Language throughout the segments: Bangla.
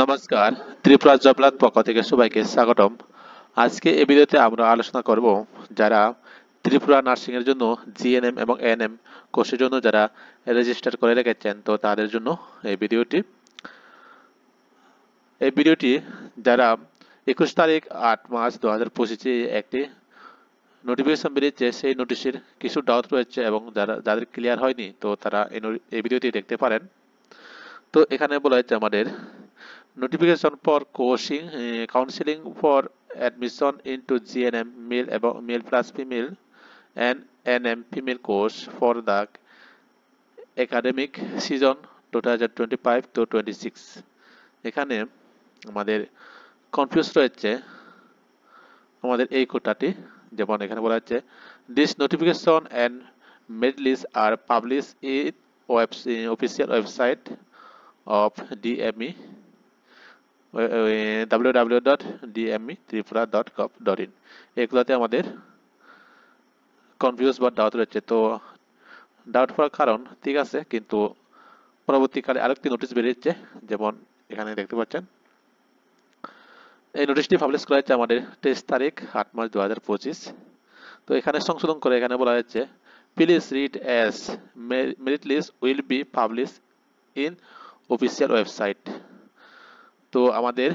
নমস্কার, ত্রিপুরা জবলাত পক্ষ থেকে সবাইকে স্বাগতম। আজকে এই ভিডিওতে আমরা আলোচনা করব যারা ত্রিপুরা নার্সিং এর জন্য জিএনএম এবং এএনএম কোর্সের জন্য যারা রেজিস্টার করে রেখেছেন তো তাদের জন্য এই ভিডিওটি। যারা 21 তারিখ 8 মার্চ 2025 একটি নোটিফিকেশন বেরিয়েছে, সেই নোটিশের কিছু ডাউট রয়েছে এবং যাদের ক্লিয়ার হয়নি তো তারা এই ভিডিওটি দেখতে পারেন। তো এখানে বলা হচ্ছে আমাদের notification for counseling for admission into GNM male plus female and NM female course for the academic season 2025 to 26। এখানে আমাদের কনফিউজ রয়েছে আমাদের এই কোটাটি, যেমন এখানে বলা হচ্ছে this notification and merit list are published in official website of DME www.dme.tripura.gov.in। এগুলোতে আমাদের কনফিউজ বা ডাউট রয়েছে। তো ডাউট হওয়ার কারণ ঠিক আছে, কিন্তু পরবর্তীকালে আরেকটি নোটিশ বেরিয়েছে, যেমন এখানে দেখতে পাচ্ছেন এই নোটিশটি পাবলিশ করা হয়েছে আমাদের 23 তারিখ 8 মার্চ 2025। তো এখানে সংশোধন করে এখানে বলা হয়েছে please read as merit list will be publish in official website. তো আমাদের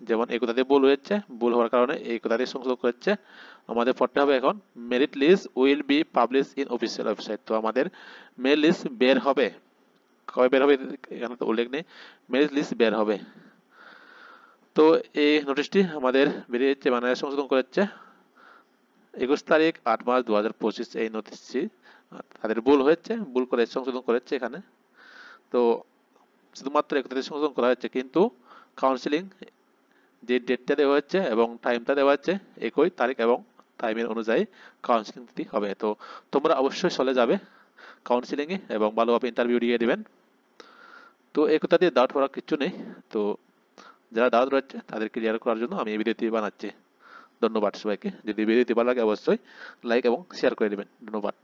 যেমন এই কথাতে ভুল হয়েছে, ভুল হওয়ার কারণে এই কথাটি সংশোধন করেছে, আমাদের পড়তে হবে এখন merit list will be publish in official website. তো আমাদের মেরিট লিস্ট বের হবে, কবে বের হবে এখানে তো উল্লেখ নেই, মেরিট লিস্ট বের হবে। তো এই নোটিশটি আমাদের বেরিয়েছে, মানে সংশোধন করেছে 21 তারিখ 8 মার্চ 2025। এই নোটিশটি তাদের ভুল হয়েছে, ভুল করে সংশোধন করেছে এখানে। তো শুধুমাত্র এই কথাটি সংশোধন করা হয়েছে, কিন্তু কাউন্সিলিং যে ডেটটা দেওয়া হচ্ছে এবং টাইমটা দেওয়া হচ্ছে একই তারিখ এবং টাইমের অনুযায়ী কাউন্সিলিংটি হবে। তো তোমরা অবশ্যই চলে যাবে কাউন্সিলিংয়ে এবং ভালোভাবে ইন্টারভিউ দিয়ে দিবেন। তো এই কথা দিয়ে ডাউট করার কিছু নেই। তো যারা ডাউট রয়েছে তাদের ক্লিয়ার করার জন্য আমি এই ভিডিওটি বানাচ্ছি। ধন্যবাদ সবাইকে। যদি ভিডিওটি ভালো লাগে অবশ্যই লাইক এবং শেয়ার করে দেবেন। ধন্যবাদ।